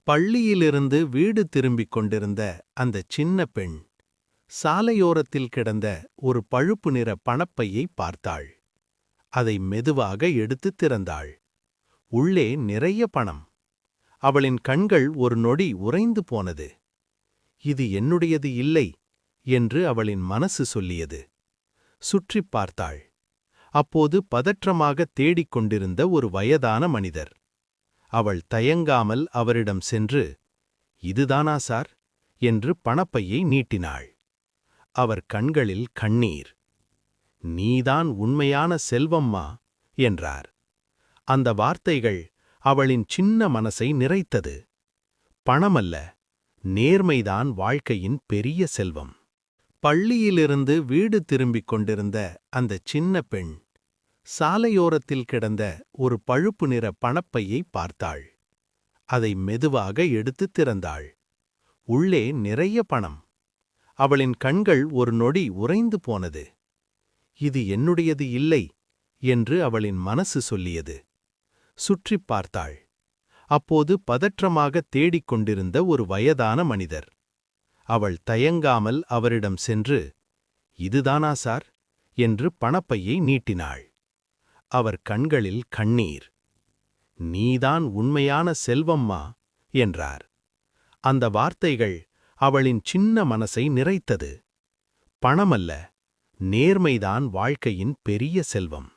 பள்ளியிலிருந்து வீடு திரும்பிக் கொண்டிருந்த அந்தச் சின்ன பெண் சாலையோரத்தில் கிடந்த ஒரு பழுப்பு நிற பணப்பையை பார்த்தாள். அதை மெதுவாக எடுத்துத் திறந்தாள். உள்ளே நிறைய பணம். அவளின் கண்கள் ஒரு நொடி உறைந்து போனது. இது என்னுடையது இல்லை என்று அவளின் மனசு சொல்லியது. சுற்றிப் பார்த்தாள். அப்போது பதற்றமாக தேடிக் கொண்டிருந்த ஒரு வயதான மனிதர். அவள் தயங்காமல் அவரிடம் சென்று, இதுதானா சார் என்று பணப்பையை நீட்டினாள். அவர் கண்களில் கண்ணீர். நீதான் உண்மையான செல்வம்மா என்றார். அந்த வார்த்தைகள் அவளின் சின்ன மனசை நிறைத்தது. பணமல்ல, நேர்மைதான் வாழ்க்கையின் பெரிய செல்வம். பள்ளியிலிருந்து வீடு திரும்பிக் கொண்டிருந்த அந்தச் சின்ன பெண் சாலையோரத்தில் கிடந்த ஒரு பழுப்பு நிற பணப்பையை பார்த்தாள். அதை மெதுவாக எடுத்துத் திறந்தாள். உள்ளே நிறைய பணம். அவளின் கண்கள் ஒரு நொடி உறைந்து போனது. இது என்னுடையது இல்லை என்று அவளின் மனசு சொல்லியது. சுற்றிப் பார்த்தாள். அப்போது பதற்றமாக தேடிக் கொண்டிருந்த ஒரு வயதான மனிதர். அவள் தயங்காமல் அவரிடம் சென்று, இதுதானா சார் என்று பணப்பையை நீட்டினாள். அவர் கண்களில் கண்ணீர். நீதான் உண்மையான செல்வம்மா என்றார். அந்த வார்த்தைகள் அவளின் சின்ன மனசை நிறைத்தது. பணமல்ல, நேர்மைதான் வாழ்க்கையின் பெரிய செல்வம்.